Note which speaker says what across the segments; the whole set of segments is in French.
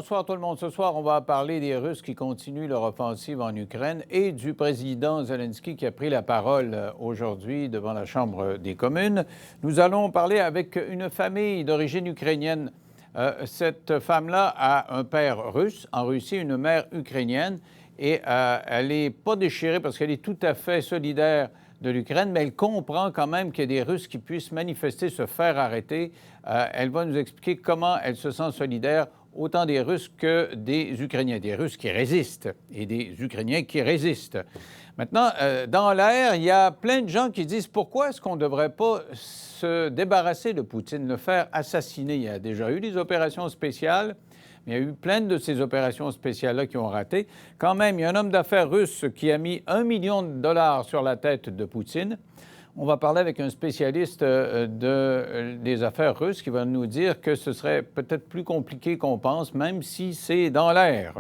Speaker 1: bonsoir tout le monde. Ce soir, on va parler des Russes qui continuent leur offensive en Ukraine et du président Zelensky qui a pris la parole aujourd'hui devant la Chambre des communes. Nous allons parler avec une famille d'origine ukrainienne. Cette femme-là a un père russe en Russie, une mère ukrainienne, et elle n'est pas déchirée parce qu'elle est tout à fait solidaire de l'Ukraine, mais elle comprend quand même qu'il y a des Russes qui puissent manifester, se faire arrêter. Elle va nous expliquer comment elle se sent solidaire, autant des Russes que des Ukrainiens. Des Russes qui résistent et des Ukrainiens qui résistent. Maintenant, dans l'air, il y a plein de gens qui disent pourquoi est-ce qu'on ne devrait pas se débarrasser de Poutine, le faire assassiner. Il y a déjà eu des opérations spéciales. Il y a eu plein de ces opérations spéciales-là qui ont raté. Quand même, il y a un homme d'affaires russe qui a mis $1 million sur la tête de Poutine. On va parler avec un spécialiste des affaires russes qui va nous dire que ce serait peut-être plus compliqué qu'on pense, même si c'est dans l'air.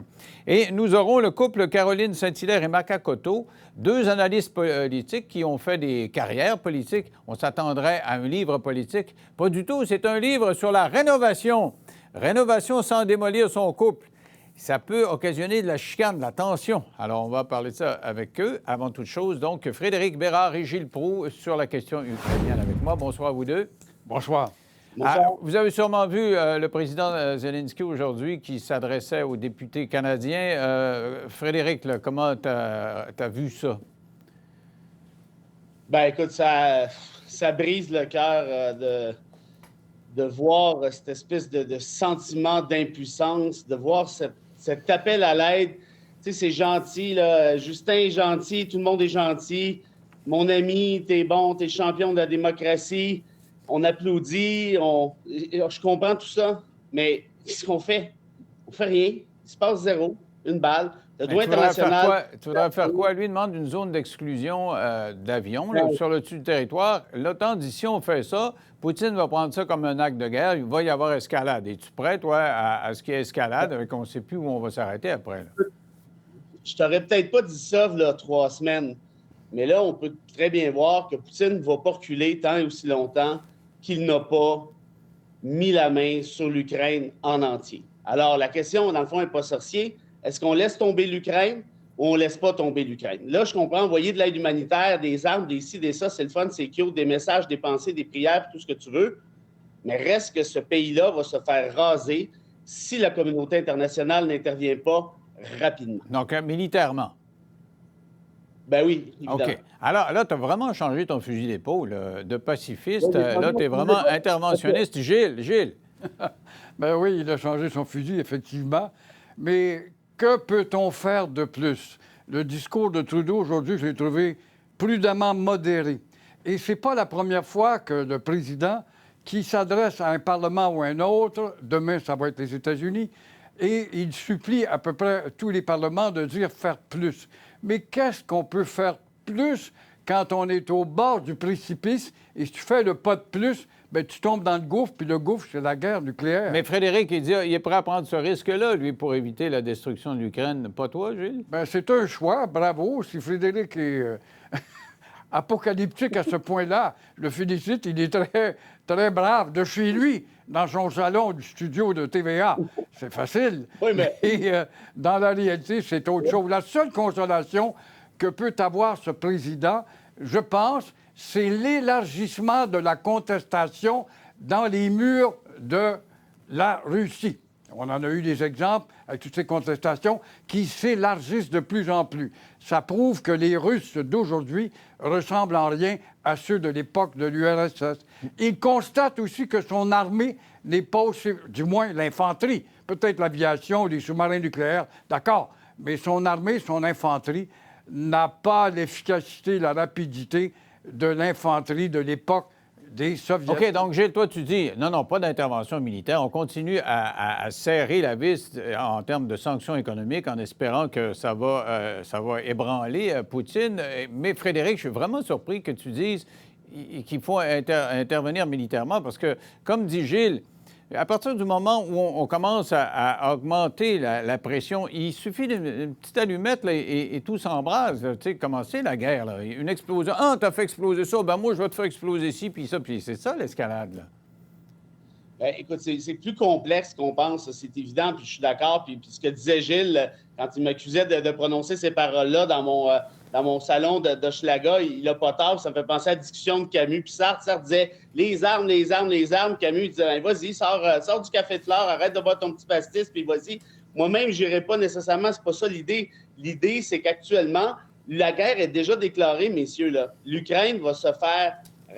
Speaker 1: Et nous aurons le couple Caroline Saint-Hilaire et Maka Cotto, deux analystes politiques qui ont fait des carrières politiques. On s'attendrait à un livre politique. Pas du tout, c'est un livre sur la rénovation. Rénovation sans démolir son couple. Ça peut occasionner de la chicane, de la tension. Alors, on va parler de ça avec eux. Avant toute chose, donc, Frédéric Bérard et Gilles Proulx sur la question ukrainienne avec moi. Bonsoir à vous deux.
Speaker 2: Bonsoir.
Speaker 1: Vous avez sûrement vu le président Zelensky aujourd'hui qui s'adressait aux députés canadiens. Frédéric, là, comment t'as vu ça?
Speaker 3: Ben écoute, ça brise le cœur de voir cette espèce de sentiment d'impuissance, de voir cet appel à l'aide. Tu sais, c'est gentil, là. Justin est gentil, tout le monde est gentil. Mon ami, t'es bon, t'es champion de la démocratie. On applaudit, je comprends tout ça, mais qu'est-ce qu'on fait? On fait rien. Il se passe zéro, une balle. Le droit international...
Speaker 1: Tu voudrais faire quoi? Lui demande une zone d'exclusion d'avions sur le dessus du territoire. L'OTAN dit si on fait ça, Poutine va prendre ça comme un acte de guerre. Il va y avoir escalade. Es-tu prêt, toi, à ce qu'il y ait escalade avec on ne sait plus où on va s'arrêter après? Là?
Speaker 3: Je t'aurais peut-être pas dit ça, là, 3 semaines. Mais là, on peut très bien voir que Poutine ne va pas reculer tant et aussi longtemps qu'il n'a pas mis la main sur l'Ukraine en entier. Alors, la question, dans le fond, n'est pas sorcier. Est-ce qu'on laisse tomber l'Ukraine ou on ne laisse pas tomber l'Ukraine? Là, je comprends, envoyer de l'aide humanitaire, des armes, des ci, des ça, c'est le fun, c'est cute, des messages, des pensées, des prières, tout ce que tu veux. Mais reste que ce pays-là va se faire raser si la communauté internationale n'intervient pas rapidement.
Speaker 1: Donc, militairement?
Speaker 3: Ben oui, évidemment.
Speaker 1: OK. Alors là, tu as vraiment changé ton fusil d'épaule de pacifiste. Là, tu es vraiment interventionniste. Gilles.
Speaker 2: Ben oui, il a changé son fusil, effectivement. Mais que peut-on faire de plus? Le discours de Trudeau aujourd'hui, je l'ai trouvé prudemment modéré. Et ce n'est pas la première fois que le président, qui s'adresse à un Parlement ou à un autre, demain, ça va être les États-Unis, et il supplie à peu près tous les parlements de dire faire plus. Mais qu'est-ce qu'on peut faire plus quand on est au bord du précipice et si tu fais le pas de plus, bien, tu tombes dans le gouffre, puis le gouffre, c'est la guerre nucléaire.
Speaker 1: Mais Frédéric, il dit il est prêt à prendre ce risque-là, lui, pour éviter la destruction de l'Ukraine. Pas toi, Gilles?
Speaker 2: Bien, c'est un choix, bravo. Si Frédéric est apocalyptique à ce point-là, le félicite, il est très, très brave de chez lui, dans son salon du studio de TVA. C'est facile.
Speaker 3: Oui, mais...
Speaker 2: Et dans la réalité, c'est autre chose. La seule consolation que peut avoir ce président, je pense, c'est l'élargissement de la contestation dans les murs de la Russie. On en a eu des exemples avec toutes ces contestations qui s'élargissent de plus en plus. Ça prouve que les Russes d'aujourd'hui ressemblent en rien à ceux de l'époque de l'URSS. Il constate aussi que son armée n'est pas aussi, du moins l'infanterie, peut-être l'aviation, les sous-marins nucléaires, d'accord, mais son armée, son infanterie n'a pas l'efficacité, la rapidité de l'infanterie de l'époque des Soviétiques.
Speaker 1: OK, donc Gilles, toi, tu dis, non, pas d'intervention militaire. On continue à serrer la vis en termes de sanctions économiques en espérant que ça va ébranler Poutine. Mais Frédéric, je suis vraiment surpris que tu dises qu'il faut intervenir militairement parce que, comme dit Gilles, à partir du moment où on commence à augmenter la pression, il suffit d'une petite allumette là, et tout s'embrase. Tu sais, commencer la guerre, là. Une explosion. Ah, t'as fait exploser ça, ben moi, je vais te faire exploser ci, puis ça, puis c'est ça, l'escalade, là.
Speaker 3: Ben, écoute, c'est plus complexe qu'on pense, c'est évident, puis je suis d'accord. Puis ce que disait Gilles, quand il m'accusait de prononcer ces paroles-là dans mon salon d'Hochelaga, il n'a pas tort, ça me fait penser à la discussion de Camus. Puis Sartre disait les armes, les armes, les armes. Camus il disait ben, vas-y, sors du café de flore, arrête de boire ton petit pastis, puis vas-y. Moi-même, je n'irai pas nécessairement, c'est pas ça l'idée. L'idée, c'est qu'actuellement, la guerre est déjà déclarée, messieurs. Là. L'Ukraine va se faire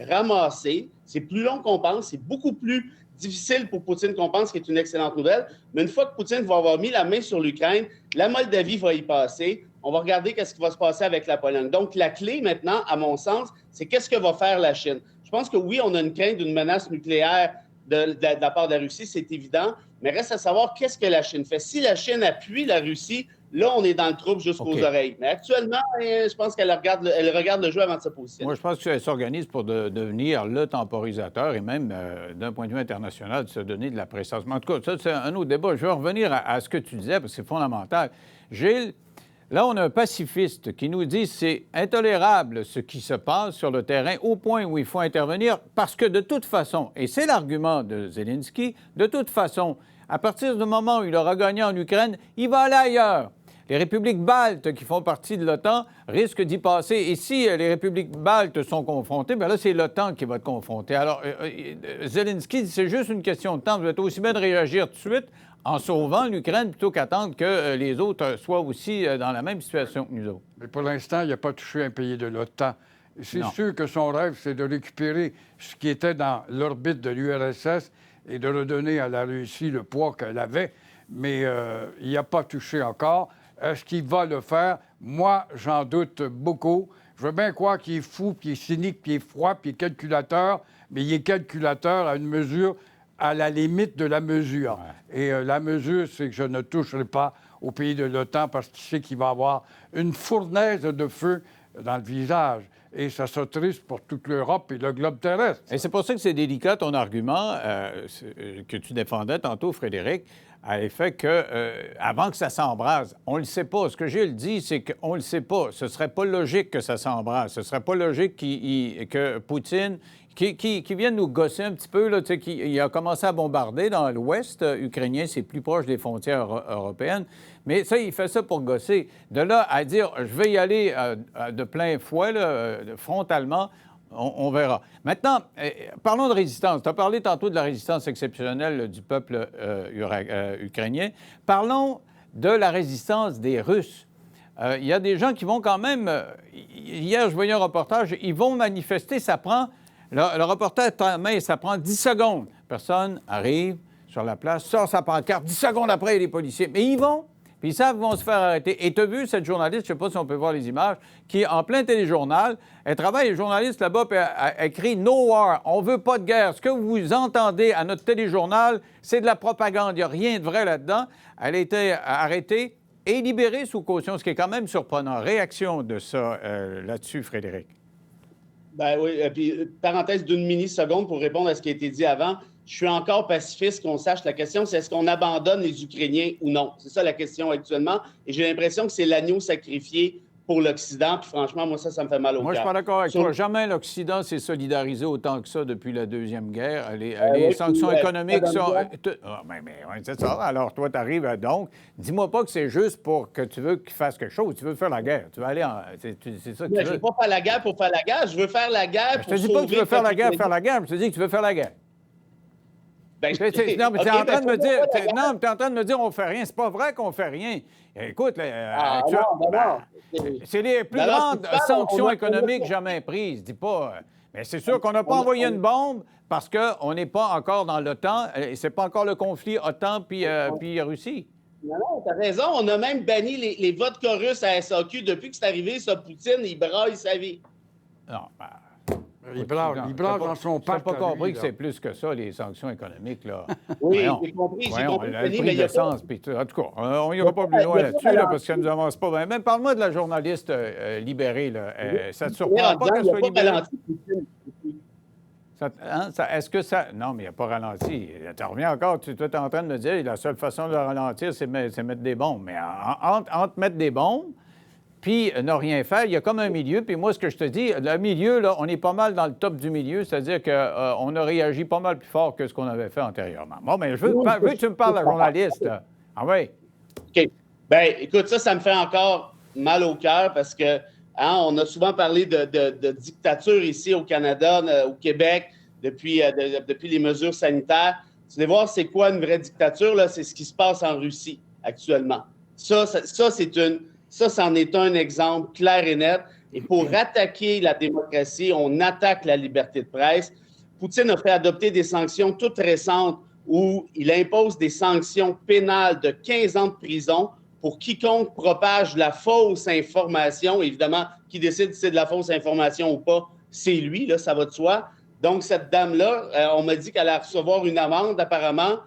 Speaker 3: ramasser. C'est plus long qu'on pense, c'est beaucoup plus difficile pour Poutine qu'on pense, qui est une excellente nouvelle. Mais une fois que Poutine va avoir mis la main sur l'Ukraine, la Moldavie va y passer. On va regarder qu'est-ce qui va se passer avec la Pologne. Donc, la clé maintenant, à mon sens, c'est qu'est-ce que va faire la Chine. Je pense que oui, on a une crainte d'une menace nucléaire de la part de la Russie, c'est évident, mais reste à savoir qu'est-ce que la Chine fait. Si la Chine appuie la Russie, là, on est dans le trouble jusqu'aux oreilles. Mais actuellement, je pense qu'elle regarde le jeu avant de se positionner.
Speaker 1: Moi, je pense qu'elle s'organise pour devenir le temporisateur et même, d'un point de vue international, de se donner de la prestance. Mais en tout cas, ça, c'est un autre débat. Je vais revenir à ce que tu disais, parce que c'est fondamental. Gilles, là, on a un pacifiste qui nous dit que c'est intolérable ce qui se passe sur le terrain au point où il faut intervenir parce que de toute façon, et c'est l'argument de Zelensky, de toute façon, à partir du moment où il aura gagné en Ukraine, il va aller ailleurs. Les républiques baltes qui font partie de l'OTAN risquent d'y passer. Et si les républiques baltes sont confrontées, bien là, c'est l'OTAN qui va être confrontée. Alors, Zelensky dit c'est juste une question de temps. Vous êtes aussi bien de réagir tout de suite en sauvant l'Ukraine plutôt qu'attendre que les autres soient aussi dans la même situation que nous autres.
Speaker 2: Mais pour l'instant, il n'a pas touché un pays de l'OTAN. C'est sûr que son rêve, c'est de récupérer ce qui était dans l'orbite de l'URSS et de redonner à la Russie le poids qu'elle avait. Mais il n'a pas touché encore. Est-ce qu'il va le faire? Moi, j'en doute beaucoup. Je veux bien croire qu'il est fou, qu'il est cynique, qu'il est froid, qu'il est calculateur, mais il est calculateur à une mesure, à la limite de la mesure. Ouais. Et la mesure, c'est que je ne toucherai pas au pays de l'OTAN parce qu'il sait qu'il va avoir une fournaise de feu dans le visage. Et ça s'attriste pour toute l'Europe et le globe terrestre.
Speaker 1: Et c'est pour ça que c'est délicat, ton argument que tu défendais tantôt, Frédéric, à l'effet que, avant que ça s'embrase, on ne le sait pas. Ce que Gilles dit, c'est qu'on ne le sait pas. Ce ne serait pas logique que ça s'embrase. Ce ne serait pas logique que Poutine, qui vienne nous gosser un petit peu, là, il a commencé à bombarder dans l'ouest ukrainien, c'est plus proche des frontières européennes, mais ça, il fait ça pour gosser. De là à dire, je vais y aller de plein fouet, là, frontalement, on verra. Maintenant, parlons de résistance. Tu as parlé tantôt de la résistance exceptionnelle du peuple ukrainien. Parlons de la résistance des Russes. Il y a des gens qui vont quand même... hier, je voyais un reportage, ils vont manifester, ça prend... Le reporter est en main, ça prend 10 secondes. Personne arrive sur la place, sort sa pancarte. 10 secondes après, il y a les policiers. Mais ils vont, puis ils savent qu'ils vont se faire arrêter. Et tu as vu cette journaliste, je ne sais pas si on peut voir les images, qui est en plein téléjournal. Elle travaille, les journalistes là-bas, puis elle crie « No war », on ne veut pas de guerre. Ce que vous entendez à notre téléjournal, c'est de la propagande. Il n'y a rien de vrai là-dedans. Elle a été arrêtée et libérée sous caution, ce qui est quand même surprenant. Réaction de ça là-dessus, Frédéric?
Speaker 3: Ben oui, puis parenthèse d'une mini-seconde pour répondre à ce qui a été dit avant. Je suis encore pacifiste qu'on sache. La question, c'est est-ce qu'on abandonne les Ukrainiens ou non? C'est ça la question actuellement. Et j'ai l'impression que c'est l'agneau sacrifié pour l'Occident. Puis franchement, moi, ça me fait mal au cœur.
Speaker 1: Moi, je suis pas d'accord avec toi. Jamais l'Occident s'est solidarisé autant que ça depuis la Deuxième Guerre. Les sanctions économiques sont... c'est ça. Alors, toi, tu arrives donc... Dis-moi pas que c'est juste pour que tu veux qu'il fasse quelque chose. Tu veux faire la guerre. Tu veux aller en... C'est ça que tu veux.
Speaker 3: Je veux pas faire la guerre pour faire la guerre. Je veux faire la guerre pour sauver...
Speaker 1: Je te dis pas que tu veux faire la guerre. Je te dis que tu veux faire la guerre. Non, mais tu es en train de me dire... Non, mais tu es en train de me dire on fait rien. C'est pas vrai qu'on fait rien. Écoute, c'est les plus grandes sanctions économiques jamais prises. Dis pas... Mais c'est sûr qu'on n'a pas envoyé une bombe parce qu'on n'est pas encore dans l'OTAN. C'est pas encore le conflit OTAN puis Russie.
Speaker 3: Non, t'as raison. On a même banni les vodkas russes à SAQ. Depuis que c'est arrivé, ça, Poutine, il braille sa vie.
Speaker 1: Non,
Speaker 2: il braille dans son parc.
Speaker 1: Je n'ai pas compris que c'est plus que ça, les sanctions économiques, là.
Speaker 3: Oui, j'ai compris.
Speaker 1: Le prix de l'essence, puis en tout cas, on n'ira pas plus loin là-dessus, parce que ça ne nous avance pas bien. Même parle-moi de la journaliste libérée, là. Ça ne te surprend pas qu'elle soit libérée? Est-ce que ça... Non, mais il n'a pas ralenti. Tu reviens encore, tu es en train de me dire la seule façon de le ralentir, c'est mettre des bombes. Mais entre mettre des bombes puis ne rien faire. Il y a comme un milieu. Puis moi, ce que je te dis, le milieu, là, on est pas mal dans le top du milieu, c'est-à-dire qu'on a réagi pas mal plus fort que ce qu'on avait fait antérieurement. Bon, mais je veux que tu me parles, la journaliste. Ah oui?
Speaker 3: OK. Bien, écoute, ça me fait encore mal au cœur parce que on a souvent parlé de dictature ici au Canada, au Québec, depuis les mesures sanitaires. Tu vas voir, c'est quoi une vraie dictature? Là? C'est ce qui se passe en Russie actuellement. Ça, c'en est un exemple clair et net. Et pour attaquer la démocratie, on attaque la liberté de presse. Poutine a fait adopter des sanctions toutes récentes où il impose des sanctions pénales de 15 ans de prison pour quiconque propage la fausse information. Évidemment, qui décide si c'est de la fausse information ou pas, c'est lui, là, ça va de soi. Donc, cette dame-là, on m'a dit qu'elle allait recevoir une amende, apparemment.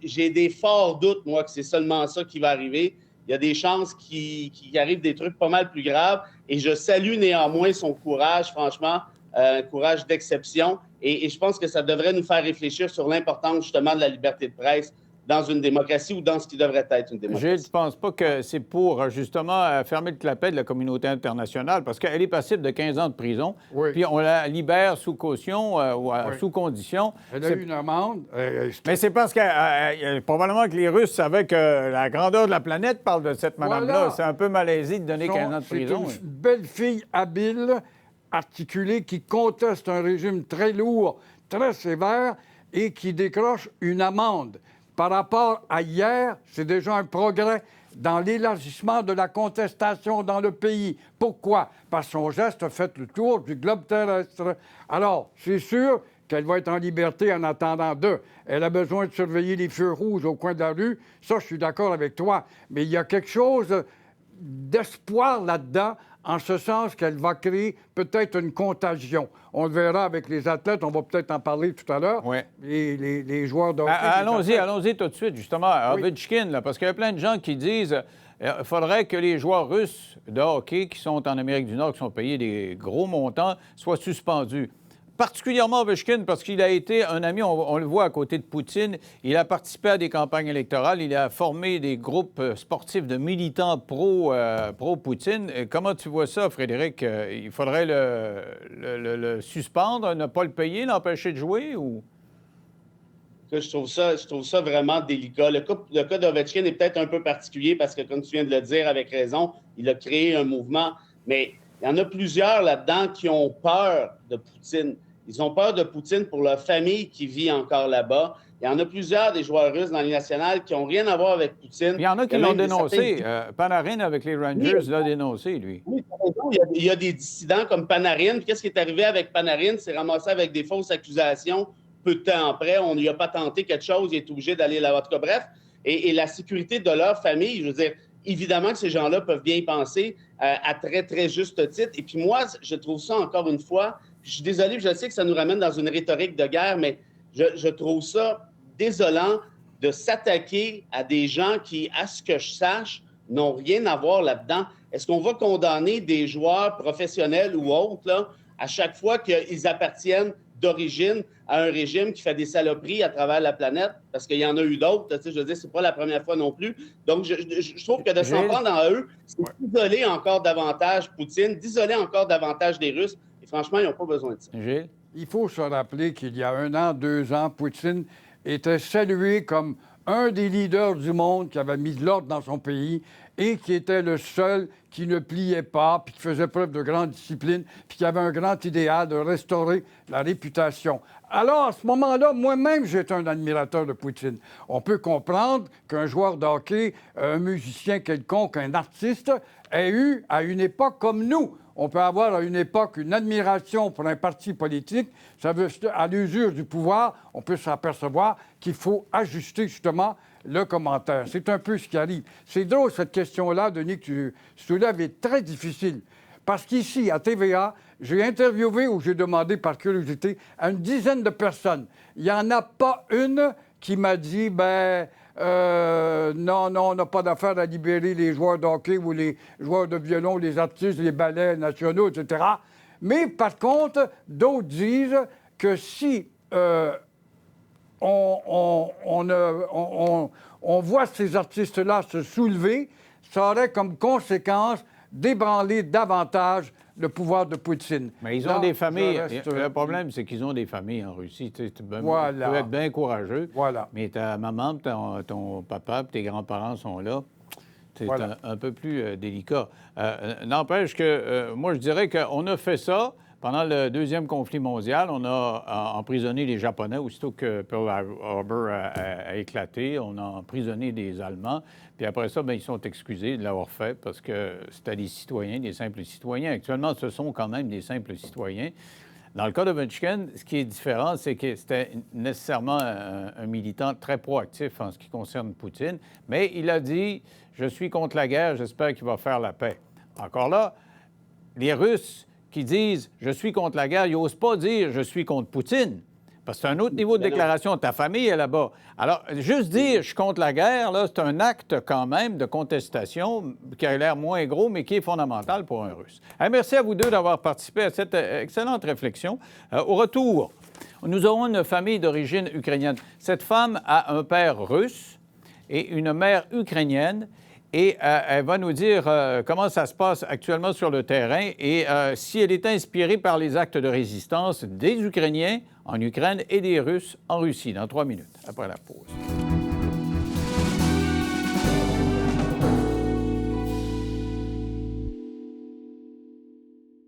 Speaker 3: J'ai des forts doutes, moi, que c'est seulement ça qui va arriver. Il y a des chances qu'il arrive des trucs pas mal plus graves. Et je salue néanmoins son courage, franchement, un courage d'exception. Et je pense que ça devrait nous faire réfléchir sur l'importance, justement, de la liberté de presse dans une démocratie ou dans ce qui devrait être une démocratie.
Speaker 1: Gilles, tu ne penses pas que c'est pour, justement, fermer le clapet de la communauté internationale? Parce qu'elle est passible de 15 ans de prison, puis on la libère sous caution ou sous condition.
Speaker 2: Elle a eu une amende.
Speaker 1: Mais c'est parce que probablement que les Russes savaient que la grandeur de la planète parle de cette madame-là.
Speaker 2: Voilà.
Speaker 1: C'est un peu malaisé de donner 15 ans de prison.
Speaker 2: C'est une belle fille habile, articulée, qui conteste un régime très lourd, très sévère et qui décroche une amende. Par rapport à hier, c'est déjà un progrès dans l'élargissement de la contestation dans le pays. Pourquoi? Parce que son geste a fait le tour du globe terrestre. Alors, c'est sûr qu'elle va être en liberté en attendant d'eux. Elle a besoin de surveiller les feux rouges au coin de la rue. Ça, je suis d'accord avec toi. Mais il y a quelque chose d'espoir là-dedans, en ce sens qu'elle va créer peut-être une contagion. On le verra avec les athlètes, on va peut-être en parler tout à l'heure.
Speaker 1: Oui.
Speaker 2: Les joueurs de hockey.
Speaker 1: Allons-y tout de suite, justement, Ovechkin, là, parce qu'il y a plein de gens qui disent qu'il faudrait que les joueurs russes de hockey qui sont en Amérique du Nord, qui sont payés des gros montants, soient suspendus. Particulièrement Ovechkin, parce qu'il a été un ami, on le voit à côté de Poutine. Il a participé à des campagnes électorales. Il a formé des groupes sportifs de militants pro-Poutine. Comment tu vois ça, Frédéric? Il faudrait le suspendre, ne pas le payer, l'empêcher de jouer ou...
Speaker 3: Je trouve ça vraiment délicat. Le cas d'Ovechkin est peut-être un peu particulier parce que, comme tu viens de le dire avec raison, il a créé un mouvement. Mais il y en a plusieurs là-dedans qui ont peur de Poutine. Ils ont peur de Poutine pour leur famille qui vit encore là-bas. Il y en a plusieurs des joueurs russes dans les nationales qui n'ont rien à voir avec Poutine.
Speaker 1: Il y en a qui l'ont dénoncé. Panarin, avec les Rangers, l'a dénoncé, lui.
Speaker 3: Oui, il y a des dissidents comme Panarin. Qu'est-ce qui est arrivé avec Panarin? C'est ramassé avec des fausses accusations. Peu de temps après, on n'y a pas tenté quelque chose. Il est obligé d'aller là-bas. En tout cas, bref. Et la sécurité de leur famille, je veux dire, évidemment que ces gens-là peuvent bien y penser à très, très juste titre. Et puis moi, je trouve ça, encore une fois, je suis désolé, je sais que ça nous ramène dans une rhétorique de guerre, mais je trouve ça désolant de s'attaquer à des gens qui, à ce que je sache, n'ont rien à voir là-dedans. Est-ce qu'on va condamner des joueurs professionnels ou autres, là, à chaque fois qu'ils appartiennent d'origine à un régime qui fait des saloperies à travers la planète? Parce qu'il y en a eu d'autres, je veux dire, c'est pas la première fois non plus. Donc, je trouve que de s'en prendre à eux, c'est d'isoler encore davantage Poutine, d'isoler encore davantage les Russes. Et franchement, ils n'ont pas besoin de ça.
Speaker 1: Gilles?
Speaker 2: Il faut se rappeler qu'il y a 1 an, 2 ans, Poutine était salué comme un des leaders du monde qui avait mis de l'ordre dans son pays et qui était le seul qui ne pliait pas, puis qui faisait preuve de grande discipline, puis qui avait un grand idéal de restaurer la réputation. Alors, à ce moment-là, moi-même, j'étais un admirateur de Poutine. On peut comprendre qu'un joueur de hockey, un musicien quelconque, un artiste, ait eu, à une époque comme nous, on peut avoir à une époque une admiration pour un parti politique. Ça veut, à l'usure du pouvoir, on peut s'apercevoir qu'il faut ajuster justement le commentaire. C'est un peu ce qui arrive. C'est drôle, cette question-là, Denis, que tu soulèves, est très difficile. Parce qu'ici, à TVA, j'ai interviewé ou j'ai demandé par curiosité à une dizaine de personnes. Il n'y en a pas une qui m'a dit, non, on n'a pas d'affaire à libérer les joueurs de hockey ou les joueurs de violon, les artistes, les ballets nationaux, etc. Mais par contre, d'autres disent que si on voit ces artistes-là se soulever, ça aurait comme conséquence d'ébranler davantage le pouvoir de Poutine.
Speaker 1: Mais ils ont
Speaker 2: Là,
Speaker 1: des familles.
Speaker 2: je reste-
Speaker 1: Le problème, c'est qu'ils ont des familles en Russie. Tu
Speaker 2: Voilà.
Speaker 1: peux être bien courageux,
Speaker 2: Voilà.
Speaker 1: mais ta maman, ton papa, tes grands-parents sont là. C'est
Speaker 2: Voilà.
Speaker 1: un peu plus délicat. N'empêche que moi, je dirais qu'on a fait ça pendant le deuxième conflit mondial. On a emprisonné les Japonais aussitôt que Pearl Harbor a éclaté. On a emprisonné des Allemands. Puis après ça, bien, ils sont excusés de l'avoir fait parce que c'était des citoyens, des simples citoyens. Actuellement, ce sont quand même des simples citoyens. Dans le cas de Ovechkin, ce qui est différent, c'est que c'était nécessairement un militant très proactif en ce qui concerne Poutine, mais il a dit « Je suis contre la guerre, j'espère qu'il va faire la paix ». Encore là, les Russes qui disent « Je suis contre la guerre », ils n'osent pas dire « Je suis contre Poutine ». Parce que c'est un autre niveau de déclaration. Ta famille est là-bas. Alors, juste dire « Je suis contre la guerre », là, c'est un acte quand même de contestation qui a l'air moins gros, mais qui est fondamental pour un Russe. Merci à vous deux d'avoir participé à cette excellente réflexion. Au retour, nous aurons une famille d'origine ukrainienne. Cette femme a un père russe et une mère ukrainienne. Et elle va nous dire comment ça se passe actuellement sur le terrain et si elle est inspirée par les actes de résistance des Ukrainiens en Ukraine et des Russes en Russie, dans 3 minutes, après la pause.